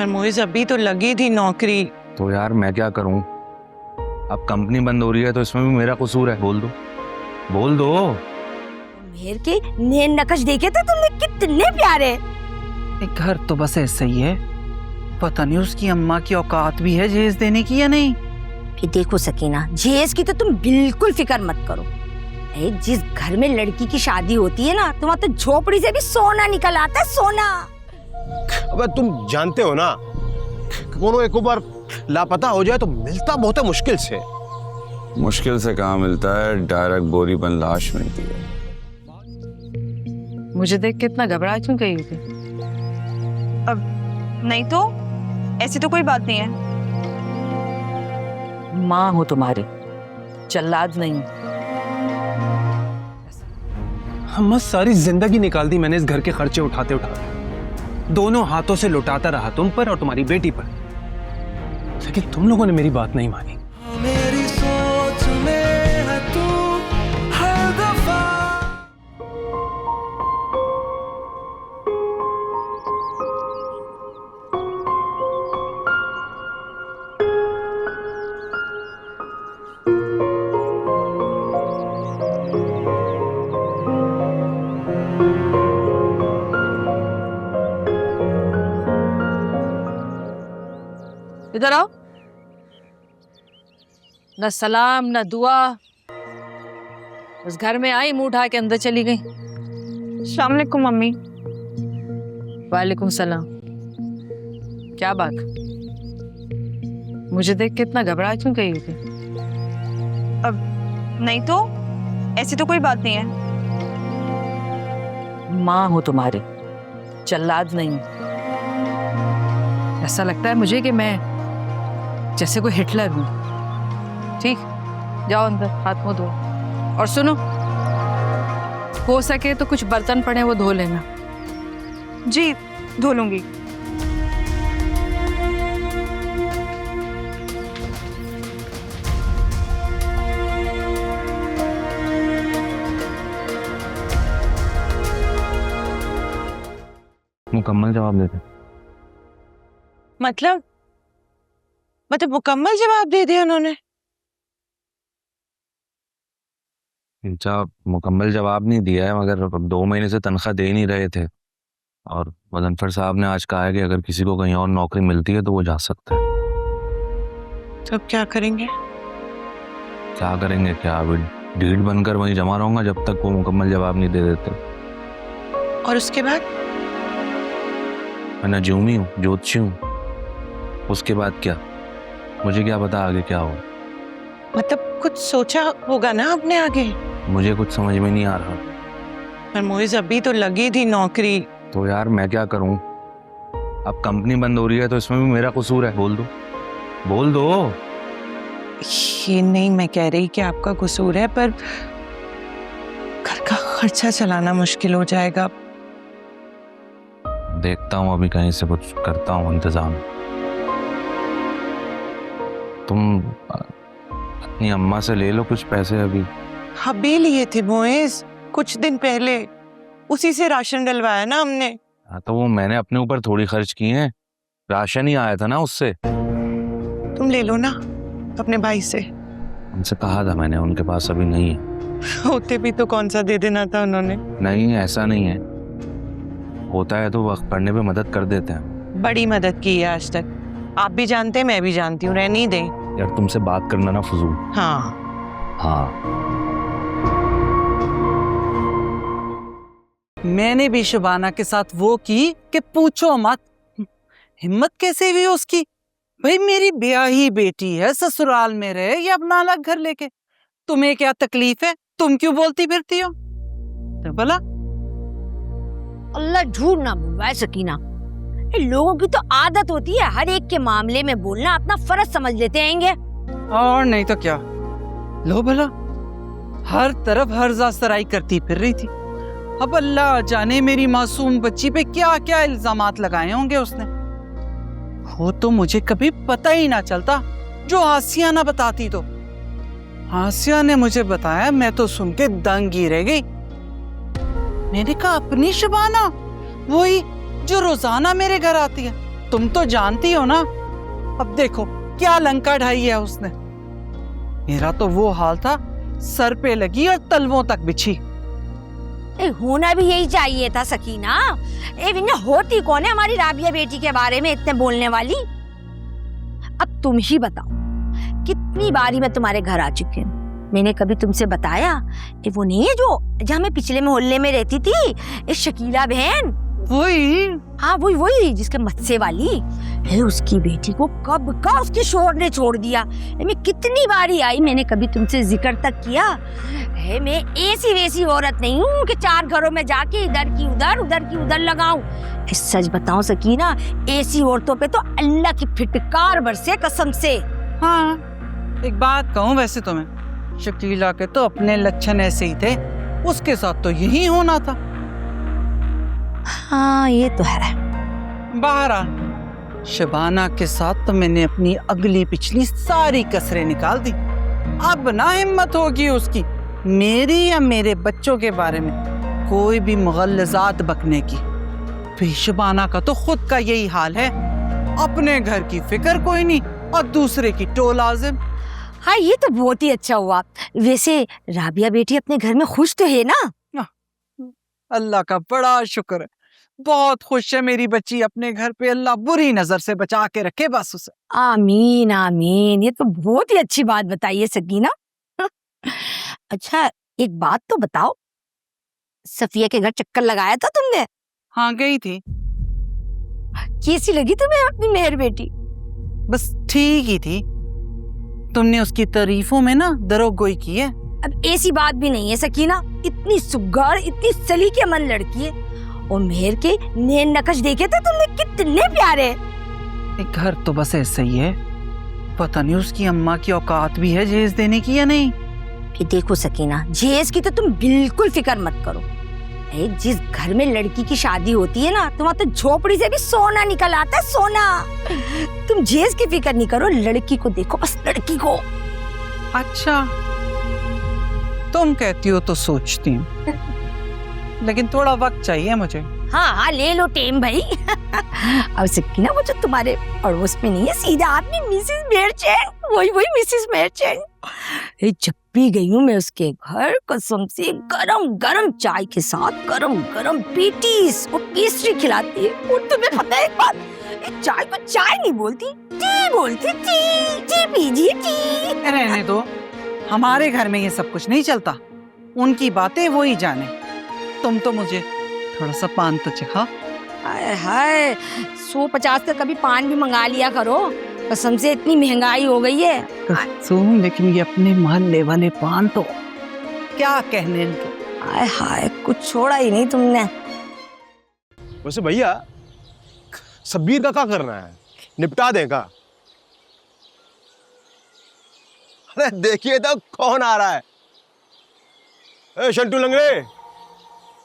पर मोइज अभी तो लगी थी नौकरी। तो यार मैं क्या करूं? अब कंपनी बंद हो रही है तो इसमें भी मेरा कसूर है। बोल दो, बोल दो। मेहर के नए नकश देखे थे तुमने, कितने प्यारे। एक घर तो बस ऐसा ही है, पता नहीं उसकी अम्मा की औकात भी है जहेज देने की या नहीं। फिर देखो सकीना, जहेज की तो तुम बिल्कुल फिक्र मत करो। जिस घर में लड़की की शादी होती है ना, तो वहाँ तो झोपड़ी से भी सोना निकल आता है, सोना। अब तुम जानते हो ना, कोनो एक बार लापता हो जाए तो मिलता बहुत है मुश्किल से। मुश्किल से कहाँ मिलता है, डायरेक्ट बोरी बन लाश मिलती है। मुझे देख के इतना घबरा क्यों गई होगी? अब नहीं तो ऐसी तो कोई बात नहीं है। माँ हो तुम्हारी, जल्लाद नहीं। हम सारी जिंदगी निकाल दी मैंने इस घर के खर्चे उठाते उठाते, दोनों हाथों से लुटाता रहा तुम पर और तुम्हारी बेटी पर, लेकिन तुम लोगों ने मेरी बात नहीं मानी। मेरी सोच में है तू हर दफा। इधर आओ। न सलाम न दुआ, बस घर में आई मुंह उठा के अंदर चली गई। अस्सलाम वालेकुम मम्मी। वालेकुम सलाम। क्या बात, मुझे देख के इतना घबरा क्यों गई होगी? अब नहीं तो ऐसी तो कोई बात नहीं है। माँ हो तुम्हारी, जल्लाद नहीं। ऐसा लगता है मुझे कि मैं जैसे कोई हिटलर हूं। ठीक, जाओ अंदर, हाथ मुंह धो। और सुनो, हो सके तो कुछ बर्तन पड़े वो धो लेना। जी धो लूंगी। मुकम्मल जवाब देते। मतलब मुकम्मल जवाब दे दिया उन्होंने? मुकम्मल जवाब नहीं दिया है, मगर 2 महीने से तनख्वाह दे नहीं रहे थे, और मुज़फ्फर साहब ने आज कहा है कि अगर किसी को कहीं और नौकरी मिलती है तो वो जा सकता है। तो अब क्या करेंगे? क्या करेंगे क्या, अभी ढीठ बनकर वहीं जमा रहूंगा जब तक वो मुकम्मल जवाब नहीं दे देते। और उसके बाद? मैं नजूमी हूँ, ज्योतिषी हूँ। उसके बाद क्या, मुझे क्या पता आगे क्या हो। मतलब कुछ सोचा होगा ना आपने आगे? मुझे कुछ समझ में नहीं आ रहा। पर मोइज अभी तो लगी थी नौकरी। तो यार मैं क्या करूं? अब कंपनी बंद हो रही है तो इसमें भी मेरा कसूर है। बोल दो, बोल दो। ये नहीं मैं कह रही कि आपका कसूर है, पर घर का खर्चा चलाना मुश्किल हो जाएगा। देखता हूँ, अभी कहीं से कुछ करता हूँ इंतजाम। तुम अपनी अम्मा से ले लो कुछ पैसे अभी। अभी लिए थे मोइज, कुछ दिन पहले, उसी से राशन डलवाया ना हमने। हाँ तो वो मैंने अपने ऊपर थोड़ी खर्च की हैं, राशन ही आया था ना उससे। तुम ले लो ना अपने भाई से। उनसे कहा था मैंने, उनके पास अभी नहीं है। होते भी तो कौन सा दे देना था उन्होंने। नहीं, ऐसा नहीं है, होता है तो वक्त पड़ने पे मदद कर देते हैं। बड़ी मदद की है आज तक, आप भी जानते हैं, मैं भी जानती हूँ। रहने दे यार, तुमसे बात करना ना फजूल। हाँ, मैंने भी शबाना के साथ वो की कि पूछो मत। हिम्मत कैसे हुई उसकी? भाई मेरी ब्याही बेटी है, ससुराल में रहे या अपना अलग घर लेके, तुम्हें क्या तकलीफ है? तुम क्यों बोलती फिरती हो? तो भला अल्लाह झूठ ना बुलवाए सकीना, लोगों की तो आदत होती है हर एक के मामले में बोलना अपना फर्ज समझ लेते हैं। और नहीं तो क्या। लो भला, हर तरफ हर्जा सराई करती फिर रही थी। अब अल्लाह जाने मेरी मासूम बच्ची पे क्या क्या इल्जामात लगाए होंगे उसने। वो तो मुझे कभी पता ही ना चलता जो आसिया ना बताती। तो आसिया ने मुझे बताया, मैं तो सुन के दंग ही रह गई। मैंने कहा अपनी शबाना, वही जो रोजाना मेरे घर आती है, तुम तो जानती हो ना, अब देखो क्या लंका ढाई है उसने। मेरा तो वो हाल था, सर पे लगी और तलवों तक बिछी। होना भी यही चाहिए था सकीना। विन्ना होती कौन है हमारी राबिया बेटी के बारे में इतने बोलने वाली? अब तुम ही बताओ, कितनी बारी मैं तुम्हारे घर आ चुकी हूँ, मैंने कभी तुमसे बताया कि वो नहीं है जो जहाँ मैं पिछले मोहल्ले में रहती थी, एक शकीला बहन? वही, हाँ वही जिसके मत्से वाली है, उसकी बेटी को कब का उसके शोर ने छोड़ दिया। मैं कितनी बारी आई, मैंने कभी तुमसे जिक्र तक किया है? मैं ऐसी वैसी औरत नहीं हूँ कि 4 घरों में जाके इधर की उधर लगाऊं। सच बताऊं सकीना, ऐसी औरतों पे तो अल्लाह की फिटकार बरसे कसम से। हाँ एक बात कहूँ, वैसे तो मैं शकीला के तो अपने लक्षण ऐसे ही थे, उसके साथ तो यही होना था। हाँ ये तो है। बहरहाल शबाना के साथ तो मैंने अपनी अगली पिछली सारी कसरें निकाल दी। अब ना हिम्मत होगी उसकी मेरी या मेरे बच्चों के बारे में कोई भी मुगल्लजात बकने की। फिर शबाना का तो खुद का यही हाल है, अपने घर की फिक्र कोई नहीं और दूसरे की टोल आजिम। हाँ ये तो बहुत ही अच्छा हुआ। वैसे राबिया बेटी अपने घर में खुश तो है ना? अल्लाह का बड़ा शुक्र है, बहुत खुश है मेरी बच्ची अपने घर पे। अल्लाह बुरी नजर से बचा के रखे बस उसे। आमीन आमीन, ये तो बहुत ही अच्छी बात बताई है सकीना। अच्छा एक बात तो बताओ, सफिया के घर चक्कर लगाया था तुमने? हाँ गई थी। कैसी लगी तुम्हें अपनी मेहर बेटी? बस ठीक ही थी, तुमने उसकी तारीफों में ना दरोगोई की है। अब ऐसी बात भी नहीं है सकीना, इतनी सुघड़ इतनी सलीकेमंद लड़की है, और मेहर के नैन नक्श देखे थे तुमने, कितने प्यारे। एक घर तो बस ऐसे ही है, पता नहीं उसकी अम्मा की औकात भी है जहेज देने की या नहीं। फिर देखो सकीना, जहेज की तो तुम बिल्कुल फिक्र मत करो। जिस घर में लड़की की शादी होती है ना, तो वहाँ तो झोपड़ी से भी सोना निकल आता है, सोना। तुम जहेज की फिक्र नहीं करो, लड़की को देखो, बस लड़की को। अच्छा तुम कहती हो तो सोचती हूँ, लेकिन थोड़ा वक्त चाहिए मुझे। हाँ ले लो टेम भाई। अब सकीना वो जो तुम्हारे पड़ोस में नहीं है, सीधा आदमी मिसेस मेरचेंट, वही मिसेस मेरचेंट। जब भी गई हूँ मैं उसके घर, कसम से गरम गरम चाय के साथ गरम गरम पेटीज और पेस्ट्री खिलाती है। और तुम्हें पता है एक बात, चाय को चाय नहीं बोलती, टी बोलती, टी पीजिए टी। रहने दो, हमारे घर में ये सब कुछ नहीं चलता, उनकी बातें वो ही जाने। तुम तो मुझे थोड़ा सा पान तो चखा। हाय 150 का कभी पान भी मंगा लिया करो, कसम से इतनी महंगाई हो गई है। कसम, लेकिन ये अपने मोहल्ले वाले पान तो क्या कहने इनके। हाय कुछ छोड़ा ही नहीं तुमने। वैसे भैया शब्बीर का क्या करना है, निपटा देगा? अरे देखिए तो कौन आ रहा है। ए शंटू लंगड़े,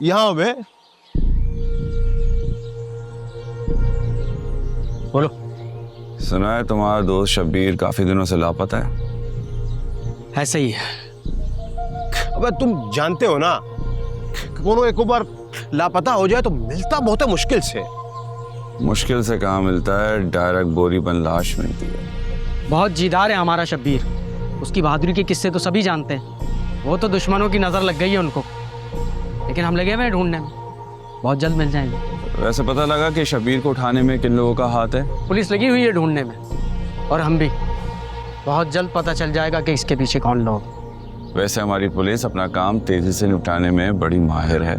यहाँ बे। बोलो। सुना है तुम्हारा दोस्त शब्बीर काफी दिनों से लापता है। ऐसा ही है। अबे तुम जानते हो ना, कोनो एक बार लापता हो जाए तो मिलता बहुत है मुश्किल से। मुश्किल से कहाँ मिलता है, डायरेक्ट बोरी बन लाश मिलती है। बहुत जीदार है हमारा शब्बीर, उसकी बहादुरी के किस्से तो सभी जानते हैं। वो तो दुश्मनों की नजर लग गई है उनको, लेकिन हम लगे हुए ढूंढने में, बहुत जल्द मिल जाएंगे। वैसे पता लगा कि शब्बीर को उठाने में किन लोगों का हाथ है? पुलिस लगी हुई है ढूंढने में, और हम भी। बहुत जल्द पता चल जाएगा कि इसके पीछे कौन लोग। वैसे हमारी पुलिस अपना काम तेजी से निपटाने में बड़ी माहिर है।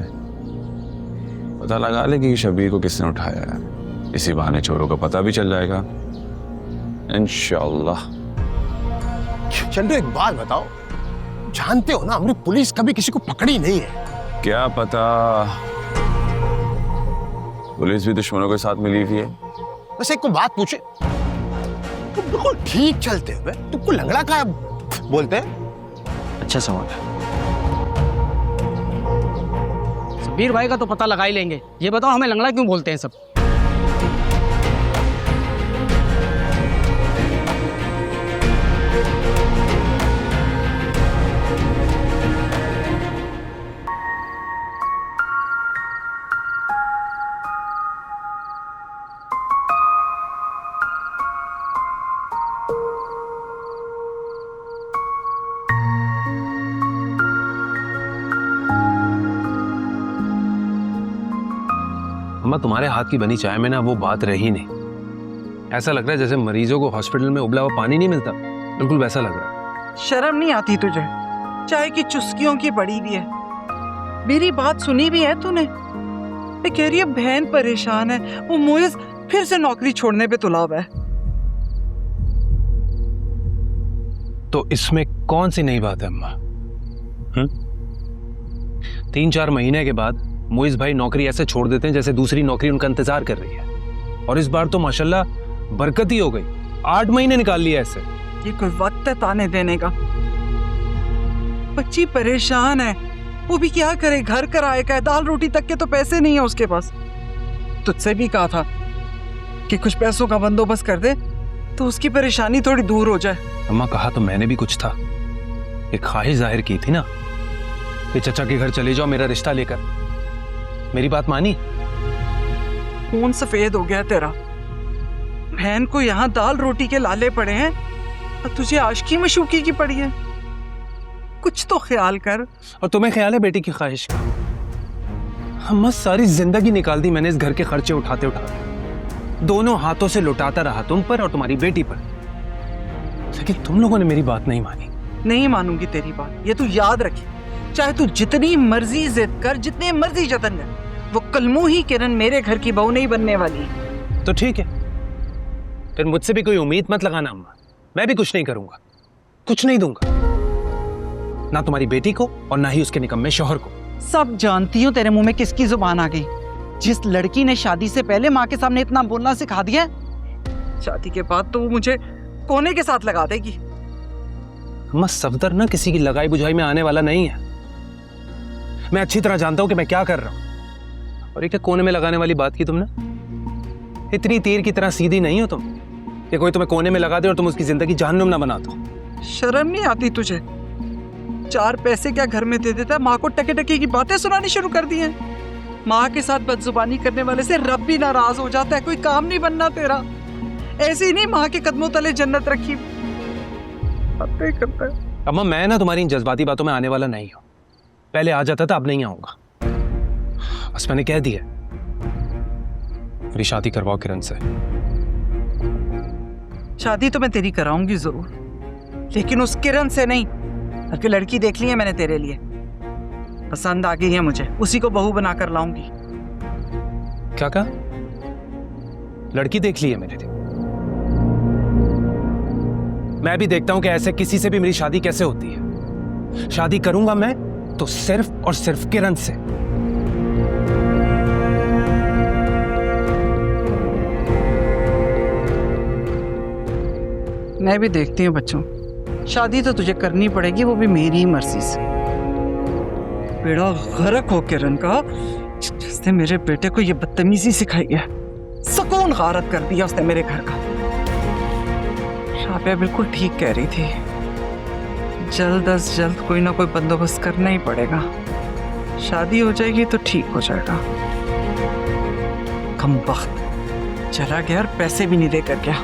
पता लगा ले कि शब्बीर को किसने उठाया है, इसी बहाने चोरों का पता भी चल जाएगा इंशाअल्लाह। चंदू एक बात बताओ, जानते हो ना हमारी पुलिस कभी किसी को पकड़ी नहीं है। क्या पता, पुलिस भी दुश्मनों के साथ मिली हुई है। वैसे एक को बात पूछे, तुम बिल्कुल ठीक चलते हुए तुमको लंगड़ा का बोलते हैं? अच्छा सवाल है। शब्बीर भाई का तो पता लगा ही लेंगे। ये बताओ हमें लंगड़ा क्यों बोलते हैं सब? अम्मा तुम्हारे हाथ की बनी चाय में ना वो बात रही नहीं। ऐसा लग रहा है जैसे मरीजों को हॉस्पिटल में उबला हुआ पानी नहीं मिलता, बिल्कुल वैसा लग रहा है। शर्म नहीं आती तुझे? चाय की चुस्कियों की पड़ी भी है। मेरी बात सुनी भी है तूने? मैं कह रही है बहन परेशान है, वो मोइज फिर से नौकरी छोड़ने पे तुला हुआ है। तो इसमें कौन सी नई बात है अम्मा? 3-4 महीने के बाद मोइज भाई नौकरी ऐसे छोड़ देते हैं जैसे दूसरी नौकरी उनका इंतजार कर रही है। और इस बार तो माशाल्लाह बरकत ही हो गई, 8 महीने निकाल लिया ऐसे। ये कोई वक्त है ताने देने का? बच्ची परेशान है, वो भी क्या करे, घर कराए का, दाल रोटी तक के तो पैसे नहीं है उसके पास। तुझसे भी कहा था कि कुछ पैसों का बंदोबस्त कर दे तो उसकी परेशानी थोड़ी दूर हो जाए। अम्मा कहा तो मैंने भी कुछ था, एक ख्वाहिश जाहिर की थी ना कि चचा के घर चले जाओ मेरा रिश्ता लेकर। मेरी बात मानी? खून सफेद हो गया तेरा। बहन को यहाँ दाल रोटी के लाले पड़े हैं और तुझे आशिकी मशूकी की पड़ी है। कुछ तो ख्याल कर। और तुम्हें ख्याल है बेटी की ख्वाहिश का? अम्मा सारी जिंदगी निकाल दी मैंने इस घर के खर्चे उठाते उठाते, दोनों हाथों से लुटाता रहा तुम पर और तुम्हारी बेटी पर, लेकिन तुम लोगों ने मेरी बात नहीं मानी। नहीं मानूंगी तेरी बात, ये तू याद रखी। चाहे तू जितनी मर्जी जिद कर, जितने मर्जी जतन कर, वो कलमू ही किरण मेरे घर की बहू नहीं बनने वाली। तो ठीक है, फिर मुझसे भी कोई उम्मीद मत लगाना अम्मा। मैं भी कुछ नहीं करूंगा, कुछ नहीं दूंगा, ना तुम्हारी बेटी को और ना ही उसके निकम्मे शौहर को। सब जानती हूँ तेरे मुंह में किसकी जुबान आ गई। जिस लड़की ने शादी से पहले माँ के सामने इतना बोलना सिखा दिया, शादी के बाद तो वो मुझे कोने के साथ लगा देगी। अम्मा सफदर ना किसी की लगाई बुझाई में आने वाला नहीं है। मैं अच्छी तरह जानता हूं कि मैं क्या कर रहा हूं। और ये क्या कोने में लगाने वाली बात की तुमने? इतनी तीर की तरह सीधी नहीं हो तुम कि कोई तुम्हें कोने में लगा दे और तुम उसकी जिंदगी जहन्नुम ना बना दो। शर्म नहीं आती तुझे? 4 पैसे क्या घर में दे देता है, माँ को टके टके की बातें सुनानी शुरू कर दी हैं। माँ के साथ बदजुबानी करने वाले से रब भी नाराज हो जाता है। कोई काम नहीं बनना तेरा। ऐसे ही नहीं माँ के कदमों तले जन्नत रखी बातें करता है। अम्मा मैं ना तुम्हारी इन जज्बाती बातों में आने वाला नहीं हूं। पहले आ जाता था, अब नहीं आऊंगा। बस मैंने कह दिया, मेरी शादी करवाओ किरण से। शादी तो मैं तेरी कराऊंगी जरूर, लेकिन उस किरण से नहीं। बल्कि लड़की देख ली है मैंने तेरे लिए, पसंद आ गई है मुझे, उसी को बहू बनाकर लाऊंगी। क्या कहा? लड़की देख ली है मेरे लिए? मैं भी देखता हूं कि ऐसे किसी से भी मेरी शादी कैसे होती है। शादी करूंगा मैं तो सिर्फ और सिर्फ किरण से। मैं भी देखती हूँ बच्चों, शादी तो तुझे करनी पड़ेगी, वो भी मेरी मर्जी से। बेड़ा गर्क हो किरण का, जिसने मेरे बेटे को ये बदतमीजी सिखाई है। सुकून गारत कर दिया उसने मेरे घर का। शाबिया बिल्कुल ठीक कह रही थी, जल्द अज जल्द कोई ना कोई बंदोबस्त करना ही पड़ेगा। शादी हो जाएगी तो ठीक हो जाएगा। कमबख्त चला गया और पैसे भी नहीं देकर गया।